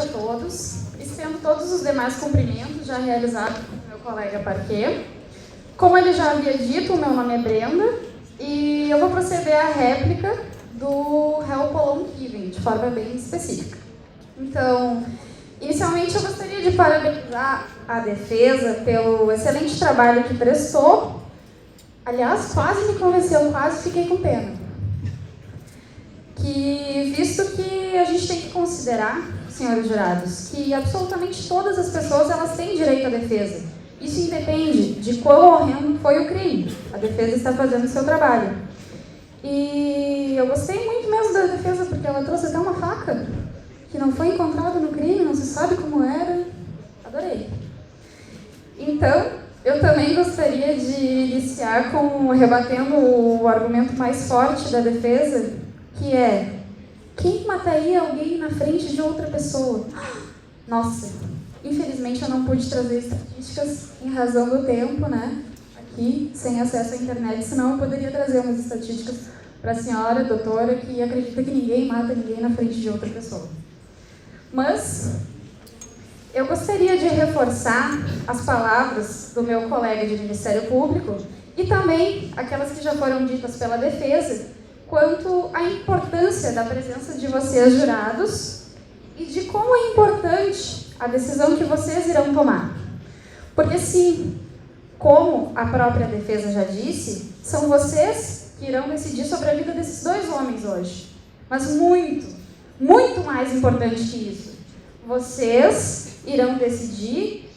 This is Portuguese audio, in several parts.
a todos, estendo todos os demais cumprimentos já realizados pelo meu colega Parquet. Como ele já havia dito, o meu nome é Brenda e eu vou proceder à réplica do réu Polon Kiven, de forma bem específica. Então, inicialmente eu gostaria de parabenizar a defesa pelo excelente trabalho que prestou. Aliás, quase me convenceu, quase fiquei com pena. Visto que a gente tem que considerar, senhores jurados, que absolutamente todas as pessoas elas têm direito à defesa. Isso independe de quão horrendo foi o crime. A defesa está fazendo o seu trabalho. E eu gostei muito mesmo da defesa, porque ela trouxe até uma faca, que não foi encontrada no crime, não se sabe como era. Adorei. Então, eu também gostaria de iniciar rebatendo o argumento mais forte da defesa, que é: quem mataria alguém na frente de outra pessoa? Nossa, infelizmente eu não pude trazer estatísticas em razão do tempo, né? Aqui, sem acesso à internet, senão eu poderia trazer umas estatísticas para a senhora, doutora, que acredita que ninguém mata ninguém na frente de outra pessoa. Mas eu gostaria de reforçar as palavras do meu colega de Ministério Público e também aquelas que já foram ditas pela defesa, quanto à importância da presença de vocês, jurados, e de como é importante a decisão que vocês irão tomar. Porque, sim, como a própria defesa já disse, são vocês que irão decidir sobre a vida desses dois homens hoje. Mas muito, muito mais importante que isso, vocês irão decidir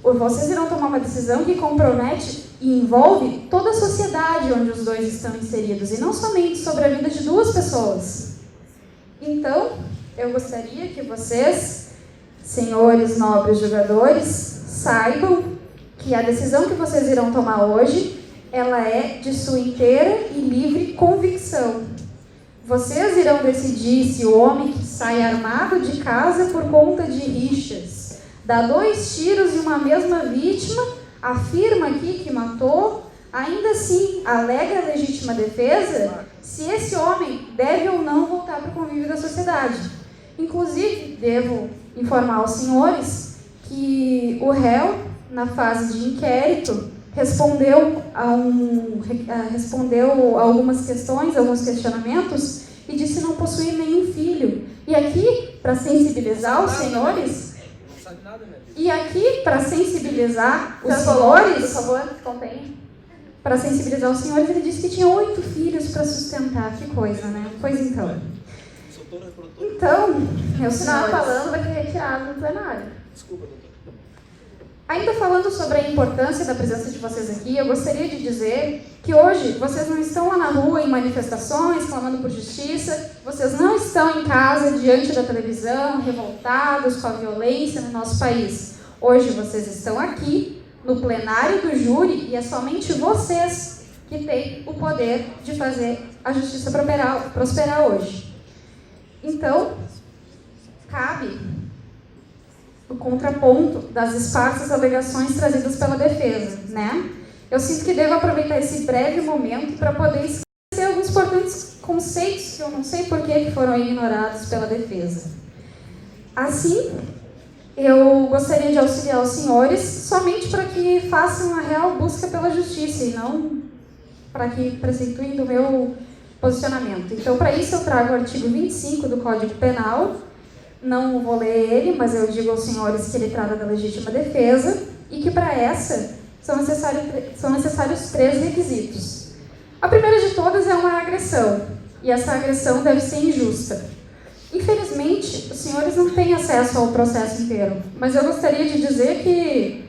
vocês irão tomar uma decisão que compromete e envolve toda a sociedade onde os dois estão inseridos, e não somente sobre a vida de duas pessoas. Então, eu gostaria que vocês, senhores nobres julgadores, saibam que a decisão que vocês irão tomar hoje, ela é de sua inteira e livre convicção. Vocês irão decidir se o homem que sai armado de casa por conta de rixas, dá 2 tiros em uma mesma vítima, afirma aqui que matou, ainda assim alega a legítima defesa, se esse homem deve ou não voltar para o convívio da sociedade. Inclusive, devo informar aos senhores que o réu, na fase de inquérito, respondeu a algumas questões, alguns questionamentos, e disse não possuir nenhum filho. E aqui, para sensibilizar os senhores... E aqui, para sensibilizar os senhores, por favor, contém. Para sensibilizar os senhores, ele disse que tinha 8 filhos para sustentar. Que coisa, né? Pois então. Então, meu senhor falando vai ter retirado do plenário. Desculpa, doutor. Ainda falando sobre a importância da presença de vocês aqui, eu gostaria de dizer que hoje vocês não estão lá na rua em manifestações, clamando por justiça, vocês não estão em casa diante da televisão, revoltados com a violência no nosso país. Hoje vocês estão aqui no plenário do júri e é somente vocês que têm o poder de fazer a justiça prosperar hoje. Então, cabe o contraponto das esparsas alegações trazidas pela defesa, né? Eu sinto que devo aproveitar esse breve momento para poder esclarecer alguns importantes conceitos que eu não sei por que foram ignorados pela defesa. Assim, eu gostaria de auxiliar os senhores somente para que façam a real busca pela justiça e não para que preceptuem do meu posicionamento. Então, para isso, eu trago o artigo 25 do Código Penal. Não vou ler ele, mas eu digo aos senhores que ele trata da legítima defesa e que para essa são necessários 3 requisitos. A primeira de todas é uma agressão, e essa agressão deve ser injusta. Infelizmente, os senhores não têm acesso ao processo inteiro, mas eu gostaria de dizer que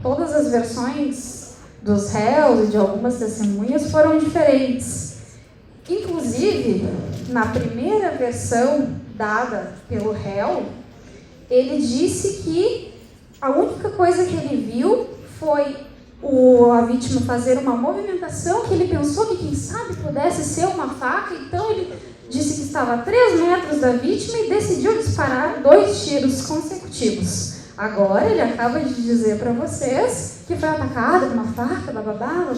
todas as versões dos réus e de algumas testemunhas foram diferentes. Inclusive, na primeira versão dada pelo réu, ele disse que a única coisa que ele viu foi a vítima fazer uma movimentação que ele pensou que, quem sabe, pudesse ser uma faca. Então, ele disse que estava a 3 metros da vítima e decidiu disparar 2 tiros consecutivos. Agora, ele acaba de dizer para vocês que foi atacado com uma faca, bababá.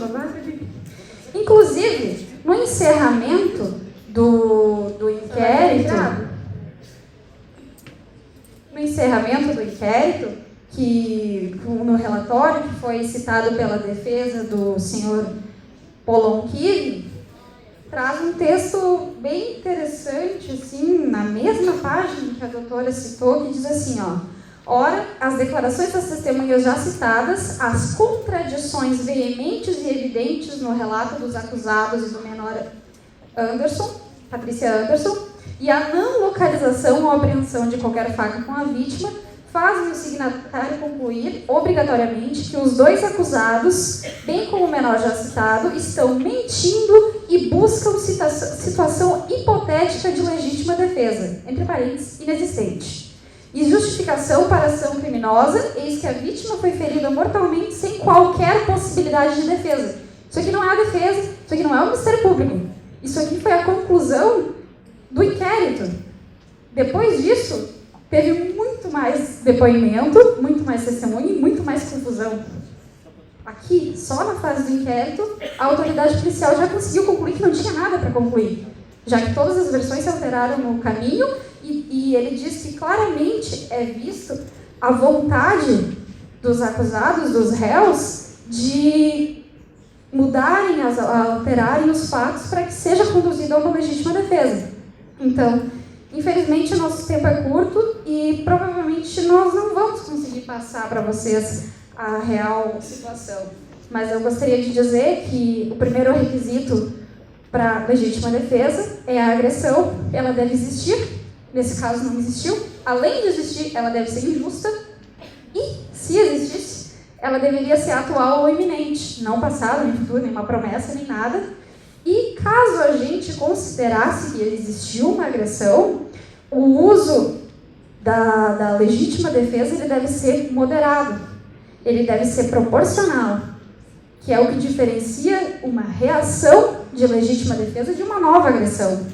Inclusive, no encerramento do inquérito... no encerramento do inquérito, que no relatório que foi citado pela defesa do senhor Polon Kivin, traz um texto bem interessante, assim, na mesma página que a doutora citou, que diz assim, ora, as declarações das testemunhas já citadas, as contradições veementes e evidentes no relato dos acusados e do menor Patrícia Anderson, e a não localização ou apreensão de qualquer faca com a vítima, fazem o signatário concluir, obrigatoriamente, que os dois acusados, bem como o menor já citado, estão mentindo e buscam situação hipotética de legítima defesa, entre parênteses, inexistente. E justificação para a ação criminosa, eis que a vítima foi ferida mortalmente sem qualquer possibilidade de defesa. Isso aqui não é a defesa, isso aqui não é o Ministério Público. Isso aqui foi a conclusão do inquérito. Depois disso, teve muito mais depoimento, muito mais testemunho e muito mais confusão. Aqui, só na fase do inquérito, a autoridade policial já conseguiu concluir que não tinha nada para concluir, já que todas as versões se alteraram no caminho e ele diz que claramente é visto a vontade dos acusados, dos réus, de mudarem, alterarem os fatos para que seja conduzida a uma legítima defesa. Então, infelizmente, o nosso tempo é curto e provavelmente nós não vamos conseguir passar para vocês a real situação. Mas eu gostaria de dizer que o primeiro requisito para legítima defesa é a agressão. Ela deve existir. Nesse caso, não existiu. Além de existir, ela deve ser injusta. E, se existisse, ela deveria ser atual ou iminente. Não passado, nem futuro, nem uma promessa, nem nada. E caso a gente considerasse que existiu uma agressão, o uso da legítima defesa ele deve ser moderado, ele deve ser proporcional, que é o que diferencia uma reação de legítima defesa de uma nova agressão.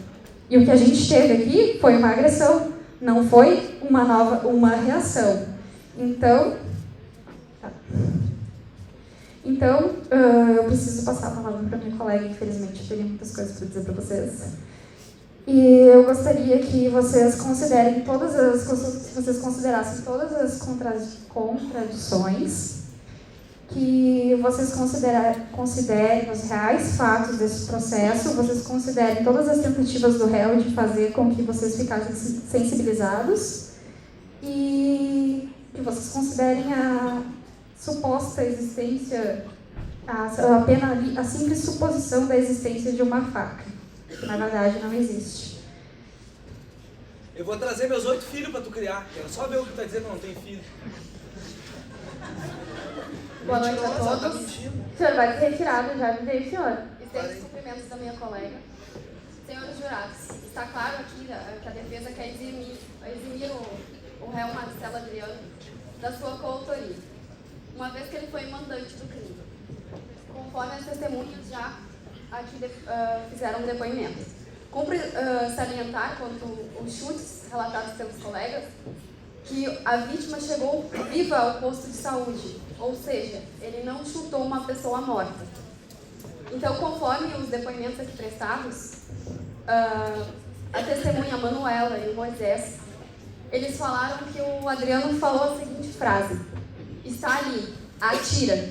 E o que a gente teve aqui foi uma agressão, não foi uma reação. Então, eu preciso passar a palavra para minha colega, infelizmente, eu teria muitas coisas para dizer para vocês. E eu gostaria que vocês considerassem todas as contradições, que vocês considerem os reais fatos desse processo, vocês considerem todas as tentativas do réu de fazer com que vocês ficassem sensibilizados e que vocês considerem a suposta existência, a simples suposição da existência de uma faca, que na verdade não existe. Eu vou trazer meus 8 filhos para tu criar, quero só ver o que tu tá dizendo que não tem filho. Boa noite a todos. O senhor vai ser retirado, já avisei o senhor. Estendo os cumprimentos da minha colega. Senhores jurados, está claro aqui que a defesa quer eximir o réu Marcelo Adriano da sua coautoria, uma vez que ele foi mandante do crime, conforme as testemunhas já aqui fizeram depoimento. Cumpre salientar, quanto os chutes relatados pelos colegas, que a vítima chegou viva ao posto de saúde, ou seja, ele não chutou uma pessoa morta. Então, conforme os depoimentos aqui prestados, a testemunha Manuela e o Moisés, eles falaram que o Adriano falou a seguinte frase: está ali, atira.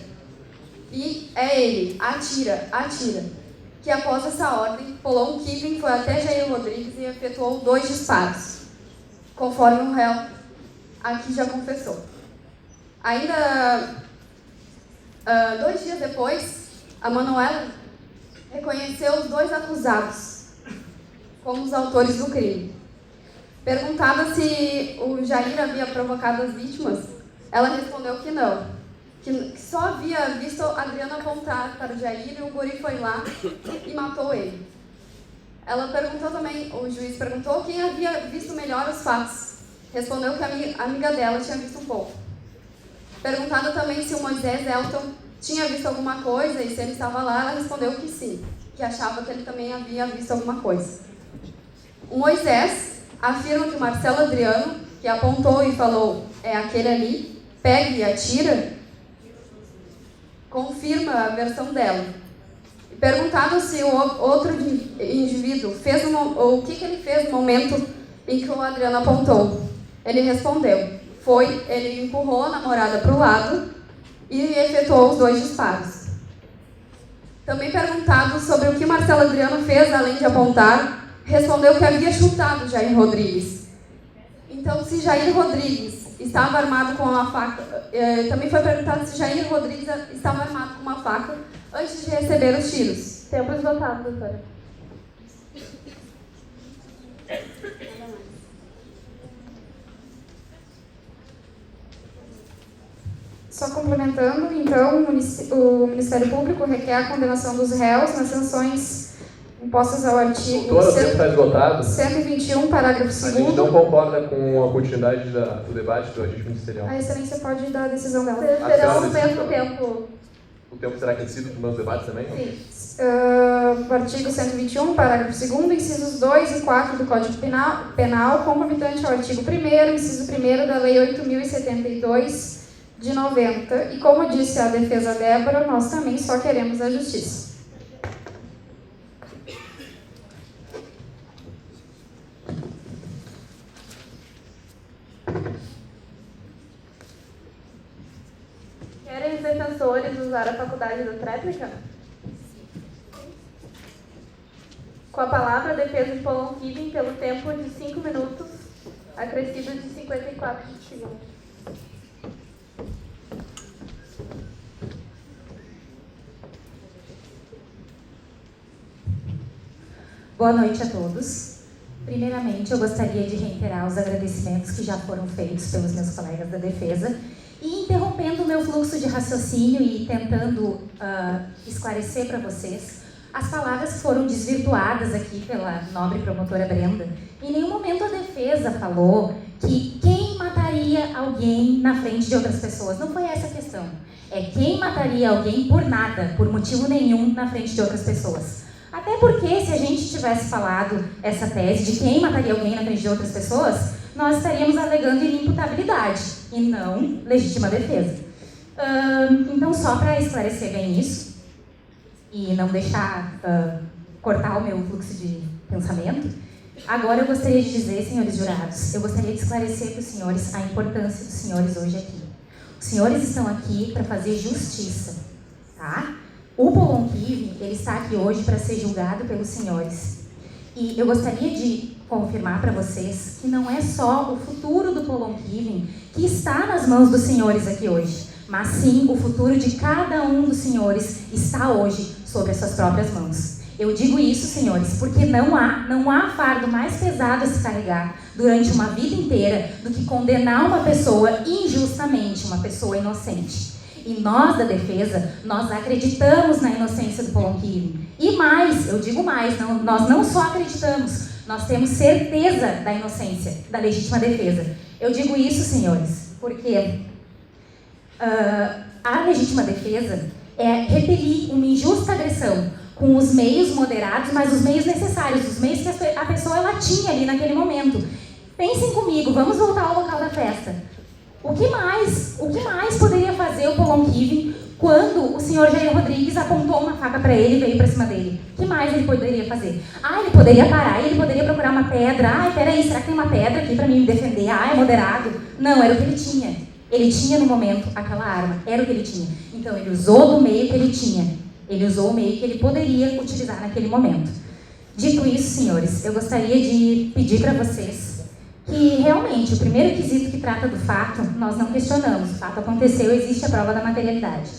E é ele, atira, atira. Que após essa ordem, Polon Kivin foi até Jair Rodrigues e efetuou 2 disparos, conforme o réu aqui já confessou. Ainda 2 dias depois, a Manuela reconheceu os 2 acusados como os autores do crime. Perguntada se o Jair havia provocado as vítimas, ela respondeu que não, que só havia visto a Adriana apontar para o Jair e o guri foi lá e matou ele. Ela perguntou também, o juiz perguntou quem havia visto melhor os fatos. Respondeu que a amiga dela tinha visto um pouco. Perguntada também se o Moisés Elton tinha visto alguma coisa e se ele estava lá, ela respondeu que sim, que achava que ele também havia visto alguma coisa. O Moisés afirma que o Marcelo Adriano, que apontou e falou, é aquele ali, pegue e atira, confirma a versão dela. Perguntado se o outro indivíduo fez o que ele fez no momento em que o Adriano apontou. Ele respondeu. Ele empurrou a namorada para o lado e efetuou os 2 disparos. Também perguntado sobre o que Marcelo Adriano fez além de apontar, respondeu que havia chutado Jair Rodrigues. Então, se Jair Rodrigues estava armado com uma faca... também foi perguntado se Jair Rodrigues estava armado com uma faca antes de receber os tiros. Tempo esgotado, doutora. Só complementando, então, o Ministério Público requer a condenação dos réus nas sanções impostas ao artigo Doutora, o tempo está esgotado. 121, parágrafo 2º. A gente não concorda com a continuidade do debate do agente ministerial. A excelência pode dar a decisão dela. Terá o mesmo tempo. O tempo será aquecido para os meus debates também? Sim. O artigo 121, parágrafo 2º, incisos 2 e 4 do Código Penal, concomitante ao artigo 1º, inciso 1º da Lei 8.072, de 90. E como disse a defesa Débora, nós também só queremos a justiça. Querem os defensores usar a faculdade da tréplica? Com a palavra, a defesa de Polon Kivin pelo tempo de 5 minutos, acrescido de 54 segundos. Boa noite a todos. Primeiramente, eu gostaria de reiterar os agradecimentos que já foram feitos pelos meus colegas da defesa e interrompendo o meu fluxo de raciocínio e tentando esclarecer para vocês as palavras que foram desvirtuadas aqui pela nobre promotora Brenda. Em nenhum momento a defesa falou que quem mataria alguém na frente de outras pessoas. Não foi essa a questão. É quem mataria alguém por nada, por motivo nenhum, na frente de outras pessoas. Até porque, se a gente tivesse falado essa tese de quem mataria alguém na frente de outras pessoas, nós estaríamos alegando inimputabilidade e não legítima defesa. Então, só para esclarecer bem isso e não deixar cortar o meu fluxo de pensamento, agora eu gostaria de dizer, senhores jurados, eu gostaria de esclarecer para os senhores a importância dos senhores hoje aqui. Os senhores estão aqui para fazer justiça, tá? O Polon Kivin, ele está aqui hoje para ser julgado pelos senhores. E eu gostaria de confirmar para vocês que não é só o futuro do Polon Kivin que está nas mãos dos senhores aqui hoje, mas sim o futuro de cada um dos senhores está hoje sobre as suas próprias mãos. Eu digo isso, senhores, porque não há fardo mais pesado a se carregar durante uma vida inteira do que condenar uma pessoa injustamente, uma pessoa inocente. E nós, da defesa, nós acreditamos na inocência do Polon Kivin. E mais, eu digo mais, nós não só acreditamos, nós temos certeza da inocência, da legítima defesa. Eu digo isso, senhores, porque a legítima defesa é repelir uma injusta agressão com os meios moderados, mas os meios necessários, os meios que a pessoa ela tinha ali naquele momento. Pensem comigo, vamos voltar ao local da festa. O que mais poderia fazer o Polon Kivin quando o senhor Jair Rodrigues apontou uma faca para ele e veio para cima dele? O que mais ele poderia fazer? Ele poderia parar, ele poderia procurar uma pedra. Peraí, será que tem uma pedra aqui para mim me defender? É moderado. Não, era o que ele tinha. Ele tinha no momento aquela arma, era o que ele tinha. Então ele usou do meio que ele tinha. Ele usou o meio que ele poderia utilizar naquele momento. Dito isso, senhores, eu gostaria de pedir para vocês que realmente o primeiro quesito que trata do fato, nós não questionamos. O fato aconteceu, existe a prova da materialidade.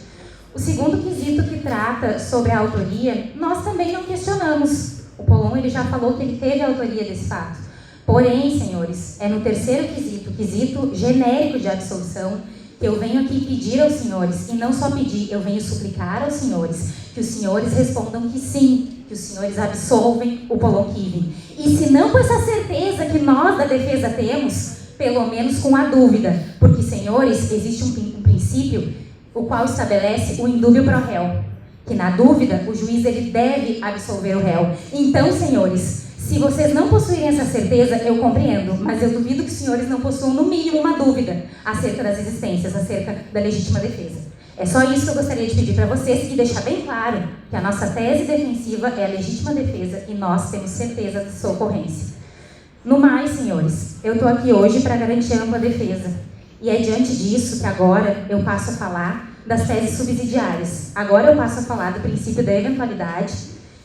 O segundo quesito que trata sobre a autoria, nós também não questionamos. O Polon ele já falou que ele teve a autoria desse fato. Porém, senhores, é no terceiro quesito, quesito genérico de absolução, que eu venho aqui pedir aos senhores, e não só pedir, eu venho suplicar aos senhores, que os senhores respondam que sim, que os senhores absolvem o Polon Kivin. E se não com essa certeza que nós da defesa temos, pelo menos com a dúvida, porque, senhores, existe um princípio o qual estabelece o indúbio pro réu, que na dúvida o juiz ele deve absolver o réu. Então, senhores, se vocês não possuírem essa certeza, eu compreendo, mas eu duvido que os senhores não possuam no mínimo uma dúvida acerca das existências, acerca da legítima defesa. É só isso que eu gostaria de pedir para vocês e deixar bem claro que a nossa tese defensiva é a legítima defesa e nós temos certeza de sua ocorrência. No mais, senhores, eu estou aqui hoje para garantir a ampla defesa. E é diante disso que agora eu passo a falar das teses subsidiárias. Agora eu passo a falar do princípio da eventualidade,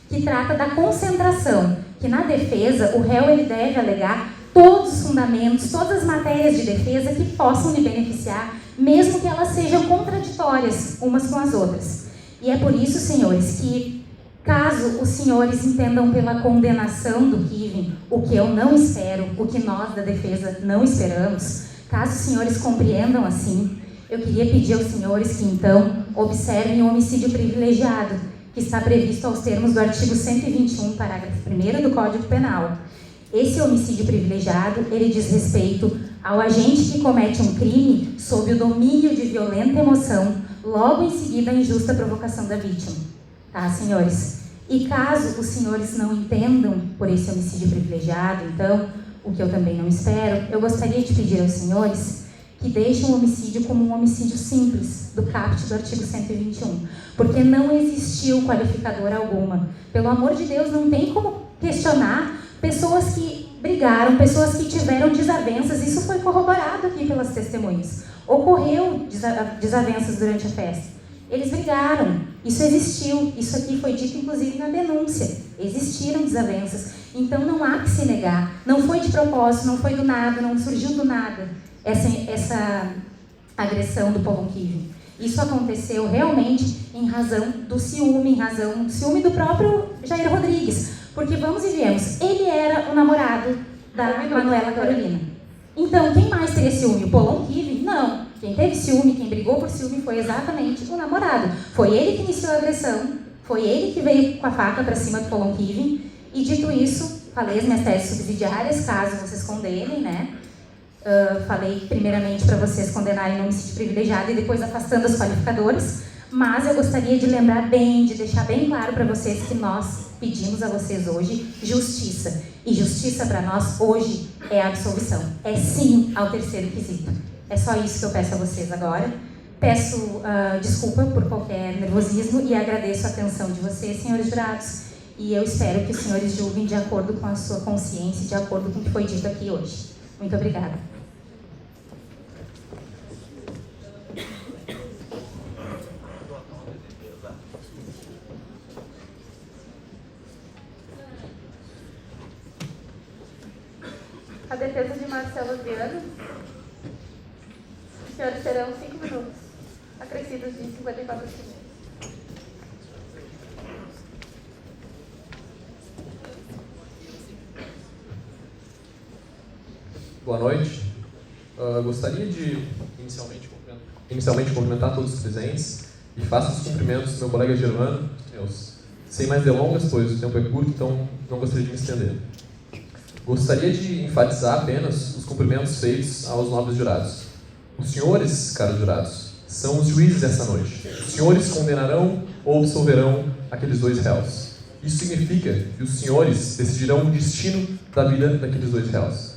que trata da concentração, que na defesa o réu ele deve alegar todos os fundamentos, todas as matérias de defesa que possam lhe beneficiar, mesmo que elas sejam contraditórias umas com as outras. E é por isso, senhores, que caso os senhores entendam pela condenação do Kivin, o que eu não espero, o que nós da defesa não esperamos, caso os senhores compreendam assim, eu queria pedir aos senhores que então observem o homicídio privilegiado, que está previsto aos termos do artigo 121, parágrafo 1º do Código Penal. Esse homicídio privilegiado, ele diz respeito ao agente que comete um crime sob o domínio de violenta emoção, logo em seguida a injusta provocação da vítima. Tá, senhores? E caso os senhores não entendam por esse homicídio privilegiado, então, o que eu também não espero, eu gostaria de pedir aos senhores que deixem o homicídio como um homicídio simples, do caput do artigo 121, porque não existiu qualificadora alguma. Pelo amor de Deus, não tem como questionar pessoas que brigaram, pessoas que tiveram desavenças, isso foi corroborado aqui pelas testemunhas. Ocorreu desavenças durante a festa. Eles brigaram, isso existiu, isso aqui foi dito inclusive na denúncia. Existiram desavenças, então não há que se negar. Não foi de propósito, não foi do nada, não surgiu do nada essa agressão do Polon Kivin. Isso aconteceu realmente em razão do ciúme, do próprio Jair Rodrigues. Porque vamos e viemos, ele era o namorado da Manuela Carolina. Então, quem mais teria ciúme? O Polon Kivin? Não. Quem teve ciúme, quem brigou por ciúme foi exatamente o namorado. Foi ele que iniciou a agressão, foi ele que veio com a faca para cima do Polon Kivin. E dito isso, falei as minhas teses subsidiárias, caso vocês condenem, né? Falei primeiramente para vocês condenarem no homicídio privilegiado e depois afastando os qualificadores. Mas eu gostaria de lembrar bem, de deixar bem claro para vocês que nós pedimos a vocês hoje justiça. E justiça para nós hoje é a absolvição. É sim ao terceiro quesito. É só isso que eu peço a vocês agora. Peço desculpa por qualquer nervosismo e agradeço a atenção de vocês, senhores jurados. E eu espero que os senhores julguem de acordo com a sua consciência, de acordo com o que foi dito aqui hoje. Muito obrigada. A defesa de Marcelo Adriano. Os senhores terão 5 minutos, acrescidos de 54 segundos. Boa noite. Gostaria de inicialmente cumprimentar todos os presentes e faço os cumprimentos do meu colega Germano, sem mais delongas, pois o tempo é curto, então não gostaria de me estender. Gostaria de enfatizar apenas os cumprimentos feitos aos nobres jurados. Os senhores, caros jurados, são os juízes dessa noite. Os senhores condenarão ou absolverão aqueles dois réus. Isso significa que os senhores decidirão o destino da vida daqueles dois réus.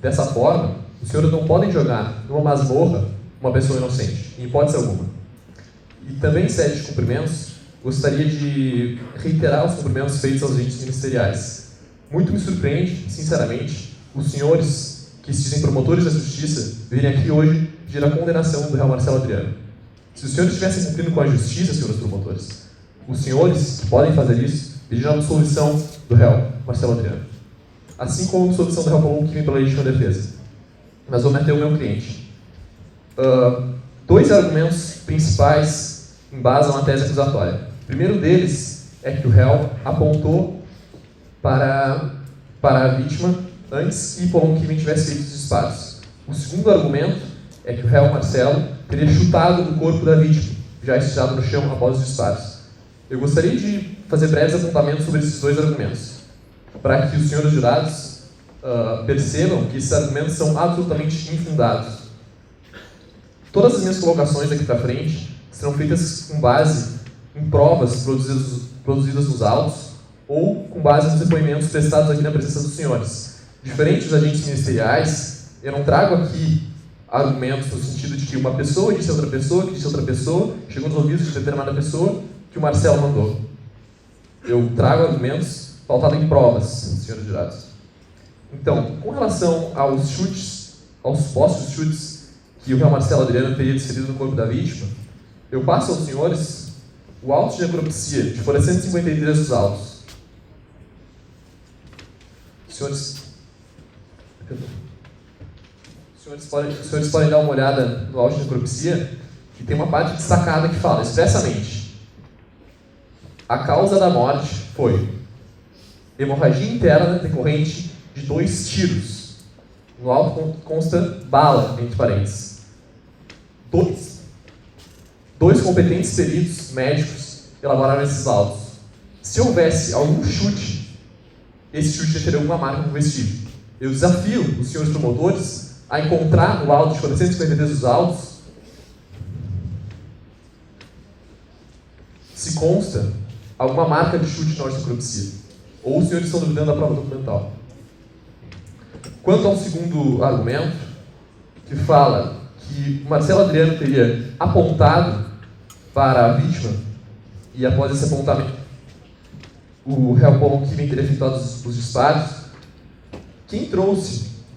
Dessa forma, os senhores não podem jogar numa masmorra uma pessoa inocente, em hipótese alguma. E também, em sede de cumprimentos, gostaria de reiterar os cumprimentos feitos aos agentes ministeriais. Muito me surpreende, sinceramente, os senhores que se dizem promotores da justiça virem aqui hoje pedir a condenação do réu Marcelo Adriano. Se os senhores estivessem cumprindo com a justiça, senhores promotores, os senhores que podem fazer isso pediram a absolvição do réu Marcelo Adriano. Assim como a absolvição do réu Polon Kivin pela legítima defesa. Mas vou meter o meu cliente. Dois argumentos principais embasam a tese acusatória. O primeiro deles é que o réu apontou para a vítima antes que Polon Kivin tivesse feito os disparos. O segundo argumento é que o réu Marcelo teria chutado o corpo da vítima, já estirado no chão após os disparos. Eu gostaria de fazer breves apontamentos sobre esses dois argumentos, para que os senhores jurados percebam que esses argumentos são absolutamente infundados. Todas as minhas colocações daqui para frente serão feitas com base em provas produzidas nos autos ou com base nos depoimentos prestados aqui na presença dos senhores. Diferente dos agentes ministeriais, eu não trago aqui argumentos no sentido de que uma pessoa disse a outra pessoa, que disse a outra pessoa, chegou nos ouvidos de determinada pessoa, que o Marcelo mandou. Eu trago argumentos pautados em provas, senhores jurados. Então, com relação aos chutes, aos supostos chutes que o réu Marcelo Adriano teria desferido no corpo da vítima, eu passo aos senhores o auto de necropsia de folha 153 dos autos. Senhores podem dar uma olhada no auto de necropsia, que tem uma parte destacada que fala expressamente: a causa da morte foi hemorragia interna decorrente de 2 tiros. No auto consta bala, entre parênteses. Dois competentes peritos médicos elaboraram esses autos. Se houvesse algum chute, esse chute deixaria alguma marca no vestígio. Eu desafio os senhores promotores a encontrar no auto de 453 dos autos se consta alguma marca de chute na necropsia. Ou os senhores estão duvidando da prova documental. Quanto ao segundo argumento, que fala que Marcelo Adriano teria apontado para a vítima, e após esse apontamento o réu Paulo Killen teria efetuado os disparos,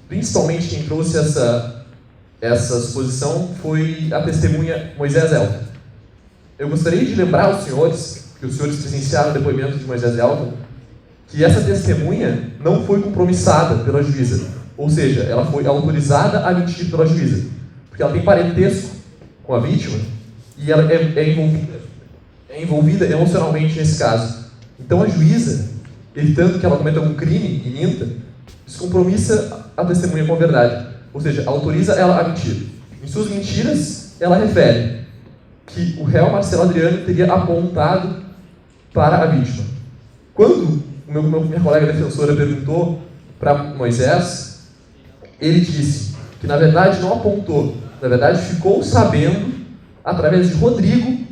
principalmente quem trouxe essa suposição foi a testemunha Moisés Elton. Eu gostaria de lembrar aos senhores, que os senhores presenciaram o depoimento de Moisés Elton, que essa testemunha não foi compromissada pela juíza, ou seja, ela foi autorizada a mentir pela juíza, porque ela tem parentesco com a vítima e ela é envolvida emocionalmente nesse caso. Então a juíza, evitando que ela cometa algum crime e minta, descompromissa a testemunha com a verdade, ou seja, autoriza ela a mentir. Em suas mentiras, ela refere que o réu Marcelo Adriano teria apontado para a vítima. Quando minha colega defensora perguntou para Moisés, ele disse que na verdade não apontou, na verdade ficou sabendo através de Rodrigo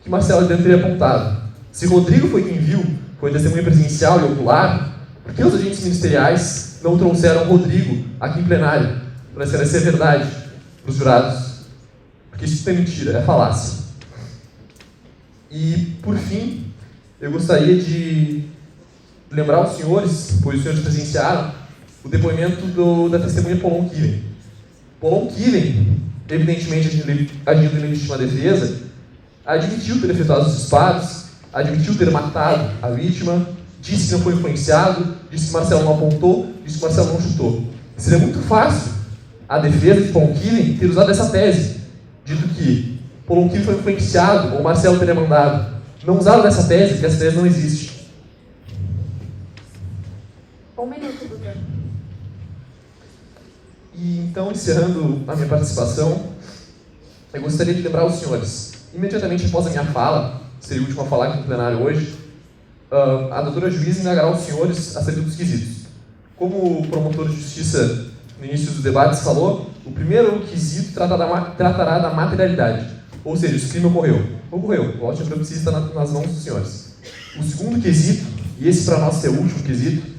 que Marcelo Adriano teria apontado. Se Rodrigo foi quem viu, foi testemunha presencial e ocular, por que os agentes ministeriais não trouxeram Rodrigo aqui em plenário para esclarecer a verdade para os jurados? Porque isso é mentira, é falácia. E, por fim, eu gostaria de lembrar aos senhores, pois os senhores presenciaram, o depoimento da testemunha Paulon Killen. Paulon Killen, evidentemente agindo em legítima defesa, admitiu ter efetuado os disparos, admitiu ter matado a vítima, disse que não foi influenciado, disse que Marcelo não apontou, disse que Marcelo não chutou. Seria muito fácil a defesa de Paulon Killen ter usado essa tese, dito que Paulon Killen foi influenciado ou Marcelo teria mandado. Não usaram dessa tese, porque essa tese não existe. Um minuto, doutor. E então, encerrando a minha participação, eu gostaria de lembrar aos senhores, imediatamente após a minha fala, seria a última a falar aqui no plenário hoje, a doutora juíza indagará os senhores acerca dos quesitos. Como o promotor de justiça, no início dos debates, falou, o primeiro quesito tratará da materialidade, ou seja, se o crime ocorreu. Ocorreu, o auto de necropsia está nas mãos dos senhores. O segundo quesito, e esse para nós é o último quesito,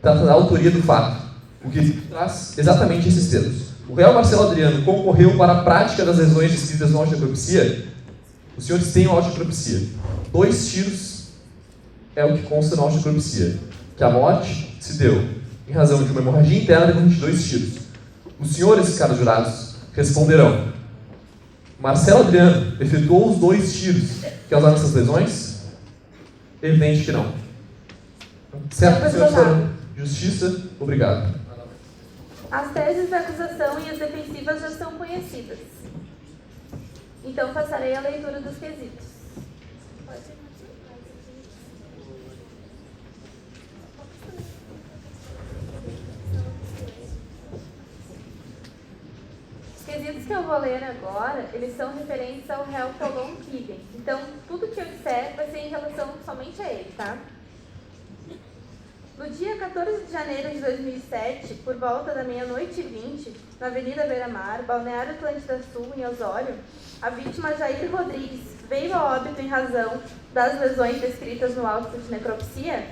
trata da autoria do fato. O quesito traz exatamente esses termos. O réu Marcelo Adriano concorreu para a prática das lesões descritas no auto de necropsia. Os senhores têm o auto de necropsia. 2 tiros é o que consta no auto de necropsia, que a morte se deu em razão de uma hemorragia interna decorrente de 2 tiros. Os senhores, caros jurados, responderão: Marcelo Adriano efetuou os 2 tiros que causaram essas lesões? Evidente que não. Certo, senhores foram justiça, obrigado. As teses da acusação e as defensivas já são conhecidas. Então, passarei a leitura dos quesitos. Os quesitos que eu vou ler agora, eles são referentes ao réu Paulon Killen. Então, tudo que eu disser vai ser em relação somente a ele, tá? No dia 14 de janeiro de 2007, por volta da meia-noite e 20, na Avenida Beira-Mar, Balneário Atlântida Sul, em Osório, a vítima Jair Rodrigues veio a óbito em razão das lesões descritas no auto de necropsia.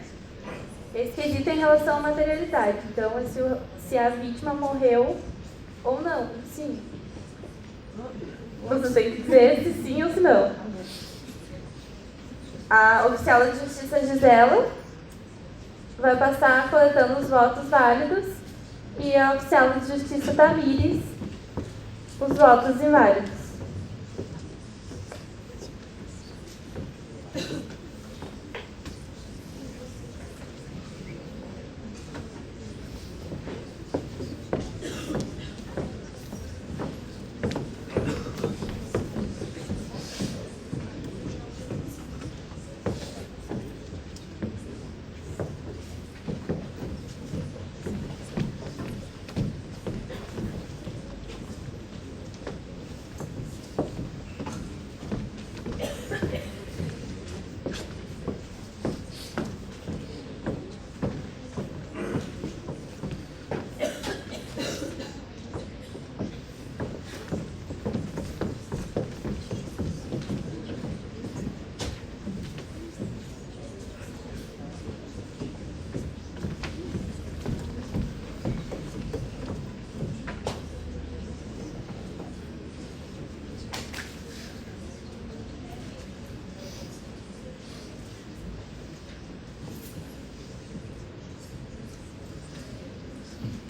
Esse quesito é em relação à materialidade, então se a vítima morreu ou não, sim. Você tem que dizer se sim ou se não. A oficial de justiça Gisela vai passar coletando os votos válidos E a oficial de justiça Tamires, os votos inválidos.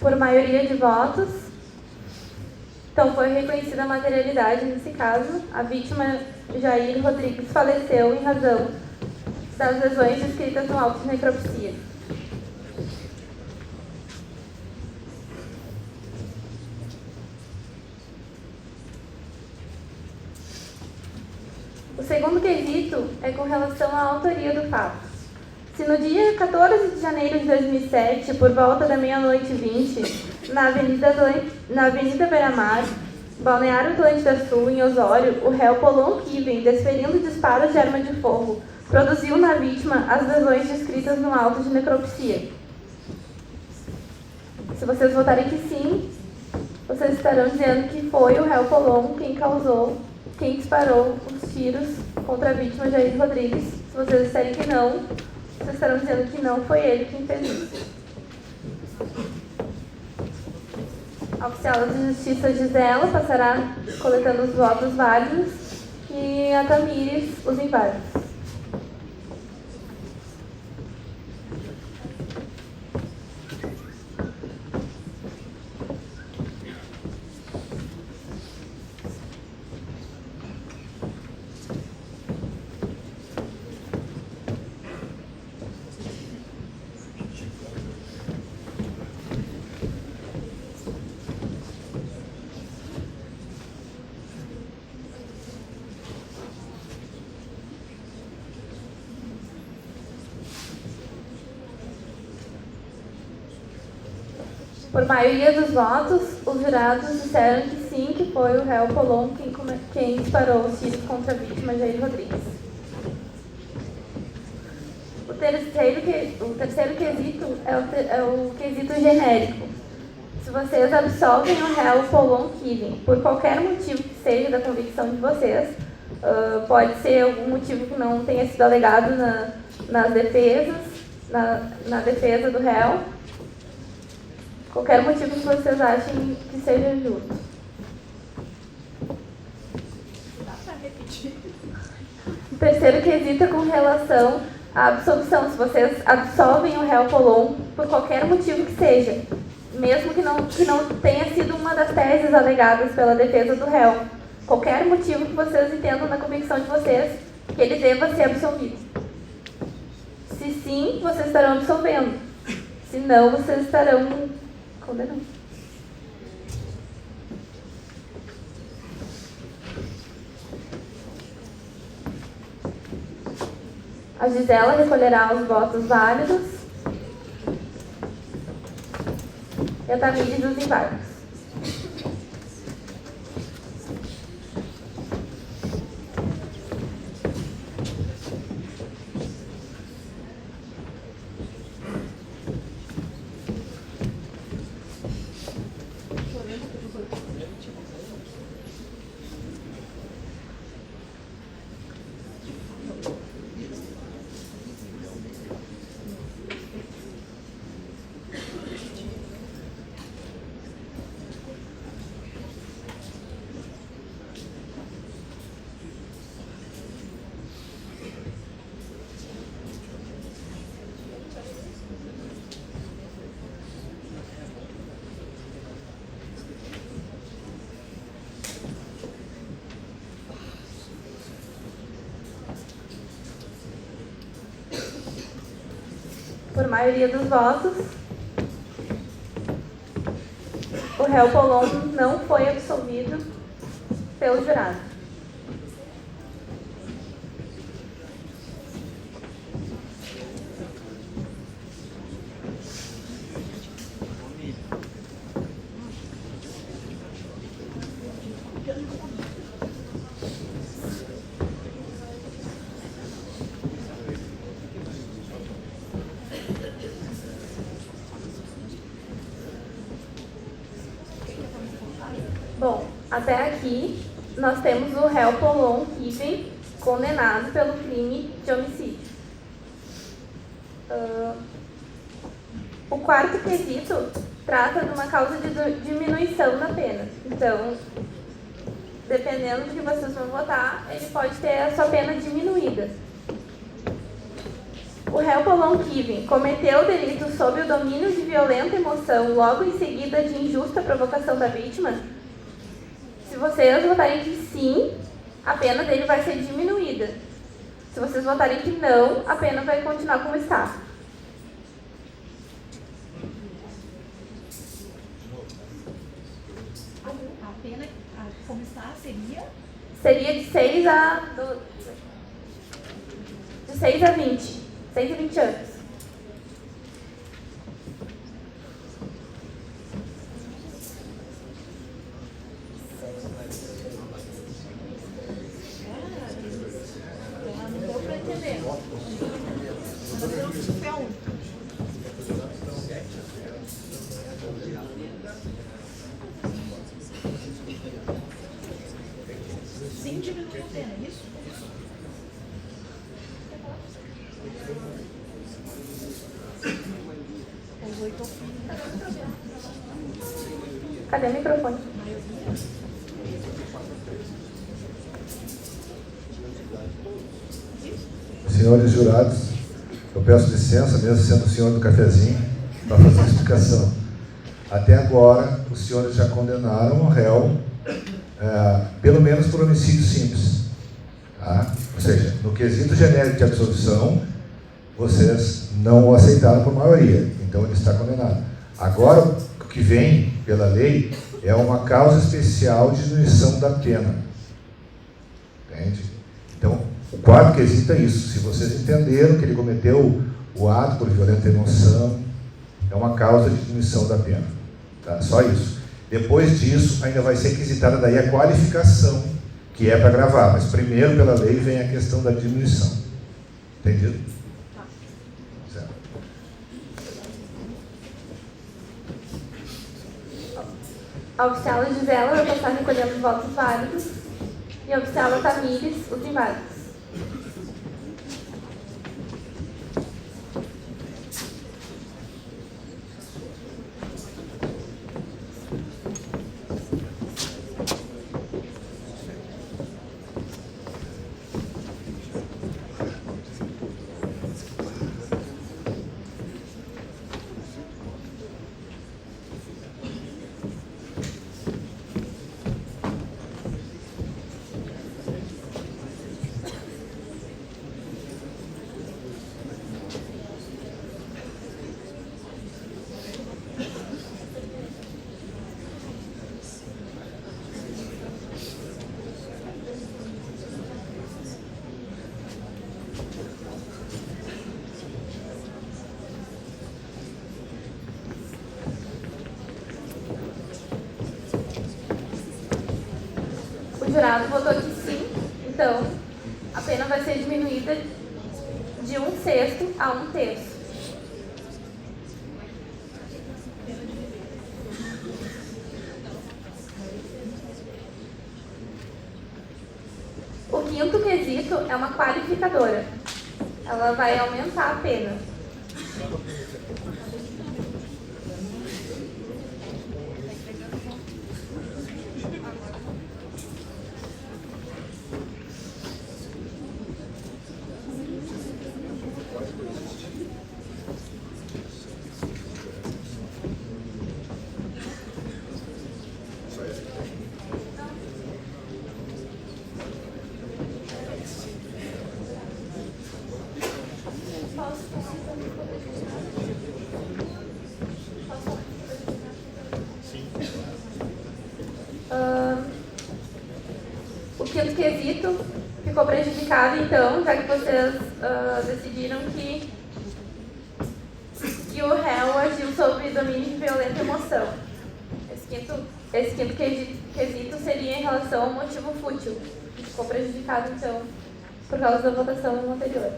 Por maioria de votos, então foi reconhecida a materialidade nesse caso. A vítima, Jair Rodrigues, faleceu em razão das lesões descritas no auto de necropsia. O segundo quesito é com relação à autoria do fato. Se no dia 14 de janeiro de 2007, por volta da meia-noite e 20, na Avenida Beira-Mar, Balneário Atlântida Sul, em Osório, o réu Polon Kiven, desferindo disparos de arma de fogo, produziu na vítima as lesões descritas no auto de necropsia. Se vocês votarem que sim, vocês estarão dizendo que foi o réu Polon quem disparou os tiros contra a vítima Jair Rodrigues. Se vocês disserem que não, vocês estarão dizendo que não foi ele quem fez isso. A oficial de justiça Gisela passará coletando os votos válidos e a Tamires os inválidos. Por maioria dos votos, os jurados disseram que sim, que foi o réu Polon quem disparou os tiros contra a vítima Jair Rodrigues. O terceiro quesito é o quesito genérico. Se vocês absolvem o réu Polon Kiven, por qualquer motivo que seja da convicção de vocês, pode ser algum motivo que não tenha sido alegado nas defesas, na defesa do réu, qualquer motivo que vocês achem que seja justo. Dá para repetir? O terceiro quesito é com relação à absolvição. Se vocês absolvem o réu Polon por qualquer motivo que seja, mesmo que não tenha sido uma das teses alegadas pela defesa do réu, qualquer motivo que vocês entendam na convicção de vocês que ele deva ser absolvido. Se sim, vocês estarão absolvendo. Se não, vocês estarão condenando. A Gisela recolherá os votos válidos e a Tamires os inválidos. Por maioria dos votos, o réu Polon não foi absolvido pelo jurado. Bom, até aqui nós temos o réu Polon Kiven condenado pelo crime de homicídio. O quarto quesito trata de uma causa de diminuição da pena. Então, dependendo do que vocês vão votar, ele pode ter a sua pena diminuída. O réu Polon Kiven cometeu o delito sob o domínio de violenta emoção logo em seguida de injusta provocação da vítima. Se vocês votarem que sim, a pena dele vai ser diminuída. Se vocês votarem que não, a pena vai continuar como está. A pena como está seria? Seria de 6 a 20. 6 a 20 anos. Não deu para entender. Sim, diminuiu a pena, é isso? Os 8 ao fim. Cadê o microfone? Senhores jurados, eu peço licença, mesmo sendo o senhor do cafezinho, para fazer uma explicação. Até agora, os senhores já condenaram o réu, pelo menos por homicídio simples. Tá? Ou seja, no quesito genérico de absolvição, vocês não o aceitaram por maioria, então ele está condenado. Agora, o que vem pela lei é uma causa especial de diminuição da pena. Entende? Então, o quarto quesito é isso. Se vocês entenderam que ele cometeu o ato por violenta emoção, é uma causa de diminuição da pena. Tá? Só isso. Depois disso, ainda vai ser requisitada daí a qualificação, que é para agravar. Mas primeiro, pela lei, vem a questão da diminuição. Entendido? Certo. A oficiala Gisela vai passar recolhendo os votos válidos e a oficiala Tamires os inválidos. O jurado votou que sim, então a pena vai ser diminuída de 1/6 a 1/3. O quinto quesito é uma qualificadora. Ela vai aumentar a pena. quesito ficou prejudicado, então, já que vocês decidiram que o réu agiu sob domínio de violenta emoção. Esse quinto quesito seria em relação ao motivo fútil, que ficou prejudicado, então, por causa da votação anterior.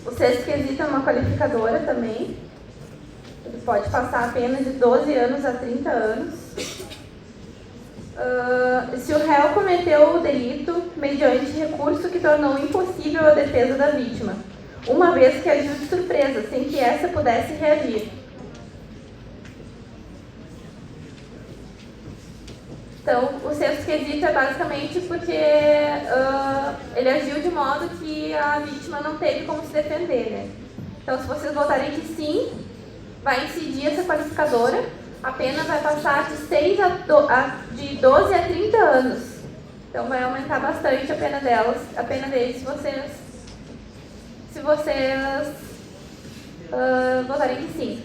O sexto quesito é uma qualificadora também. Ele pode passar apenas de 12 anos a 30 anos. Se o réu cometeu o delito mediante recurso que tornou impossível a defesa da vítima, uma vez que agiu de surpresa, sem que essa pudesse reagir. Então, o sexto quesito é basicamente porque ele agiu de modo que a vítima não teve como se defender, né? Então, se vocês votarem que sim, vai incidir essa qualificadora, a pena vai passar de 12 a 30 anos. Então, vai aumentar bastante a pena deles, se vocês votarem que sim.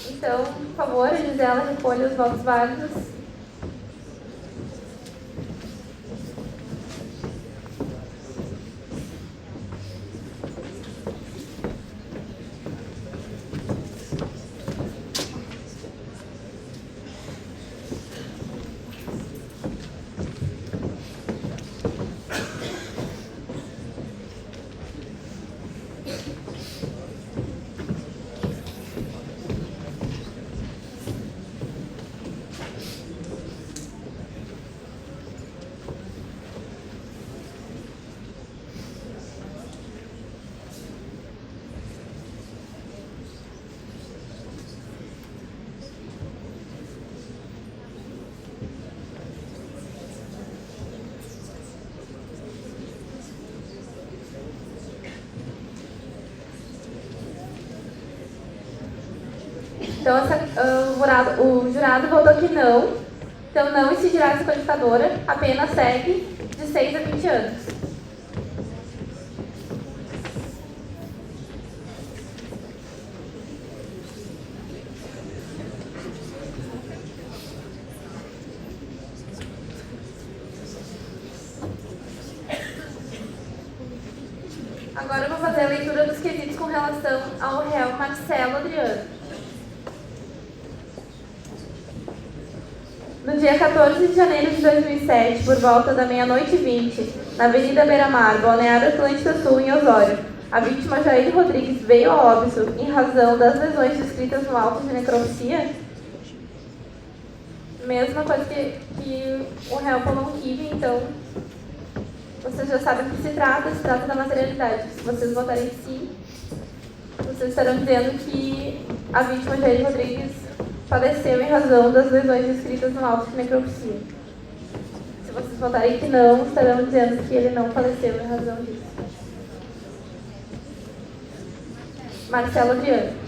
Então, por favor, a Gisela recolha os votos válidos. Então, o jurado votou que não. Então, não incidirá essa qualificadora. A pena segue de 6 a 20 anos. Agora eu vou fazer a leitura dos quesitos com relação ao réu Marcelo Adriano. No dia 14 de janeiro de 2007, por volta da 00h20, na Avenida Beira-Mar, Balneário Atlântida Sul, em Osório, a vítima Jair Rodrigues veio a óbito em razão das lesões descritas no auto de necropsia. Mesma coisa que o réu Polonquive, então, vocês já sabem do que se trata da materialidade. Se vocês votarem sim, vocês estarão dizendo que a vítima Jair Rodrigues faleceu em razão das lesões descritas no auto de necropsia. Se vocês votarem que não, estarão dizendo que ele não faleceu em razão disso. Marcelo Adriano.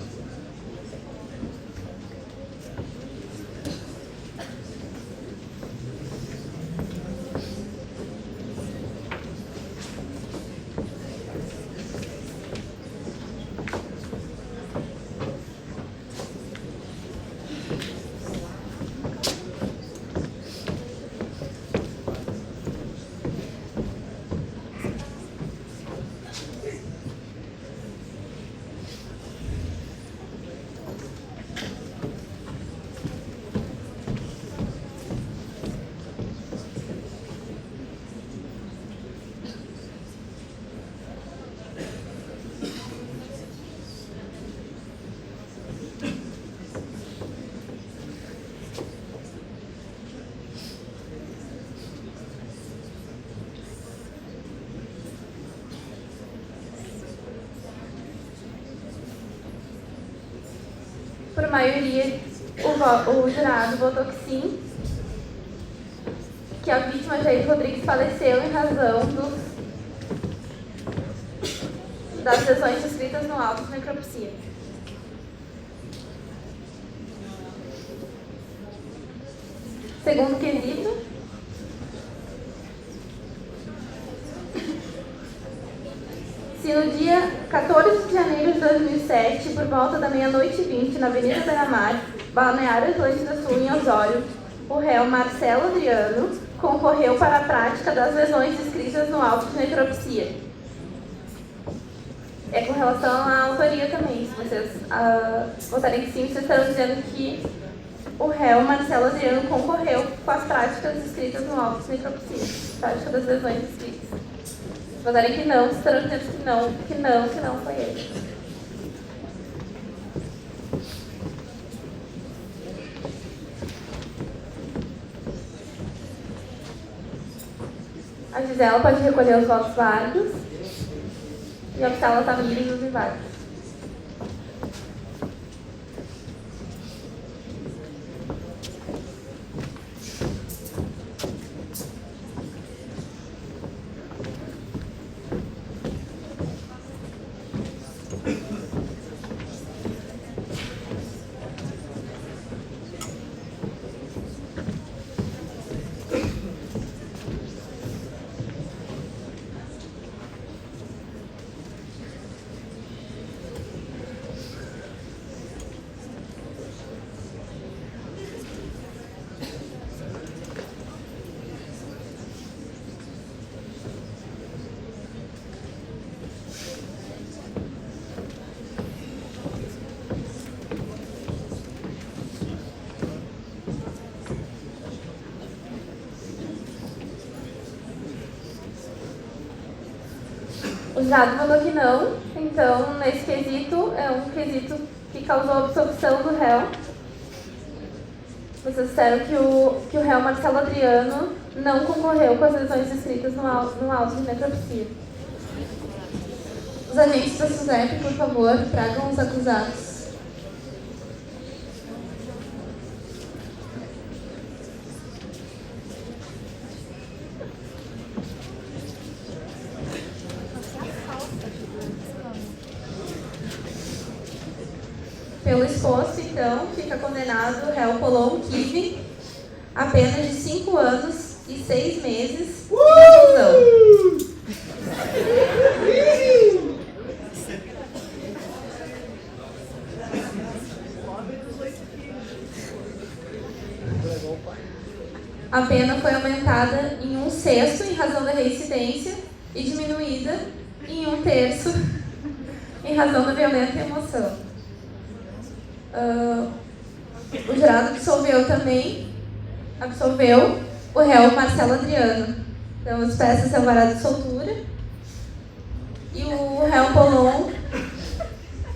Por maioria, o jurado votou que sim, que a vítima Jair Rodrigues faleceu em razão das lesões descritas no auto de necropsia. Segundo quesito, se no dia 14 de janeiro de 2007, por volta da 00h20, na Avenida Beira-Mar, Balneário Atlântida Sul, em Osório, o réu Marcelo Adriano concorreu para a prática das lesões descritas no auto de necropsia. É com relação à autoria também. Se vocês votarem que sim, vocês estarão dizendo que o réu Marcelo Adriano concorreu com as práticas descritas no auto de necropsia, prática das lesões descritas. Se votarem que não, vocês estarão dizendo que não foi ele. A Gisela pode recolher os votos válidos e a Optala Tamires os inválidos. O jurado falou que não, então nesse quesito é um quesito que causou absolvição do réu. Vocês disseram que o réu Marcelo Adriano não concorreu com as lesões descritas no auto de necropsia. Os agentes da SUSEP, por favor, tragam os acusados. Pelo exposto, então, fica condenado o réu Polon Kive a pena de 5 anos e 6 meses de reclusão. A pena foi aumentada em 1/6 em razão da reincidência e diminuída em 1/3 em razão da violenta emoção. O jurado absolveu o réu Marcelo Adriano. Então, as peças são alvará de soltura e o réu Polon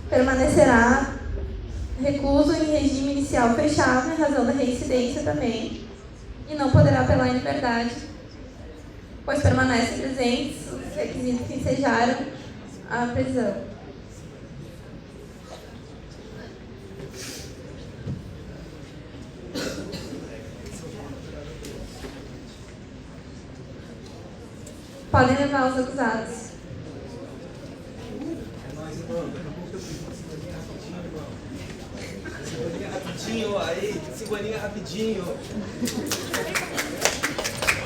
permanecerá recluso em regime inicial fechado em razão da reincidência também e não poderá apelar em liberdade, pois permanecem presentes os requisitos que ensejaram a prisão. Podem levar os acusados. Rapidinho, aí, 5 aninhos rapidinho.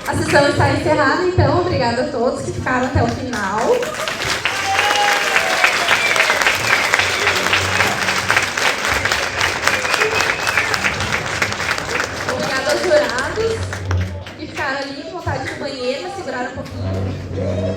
A sessão está encerrada, então. Obrigada a todos que ficaram até o final. Obrigada aos jurados que ficaram ali com vontade de ir no banheiro, mas seguraram um pouquinho.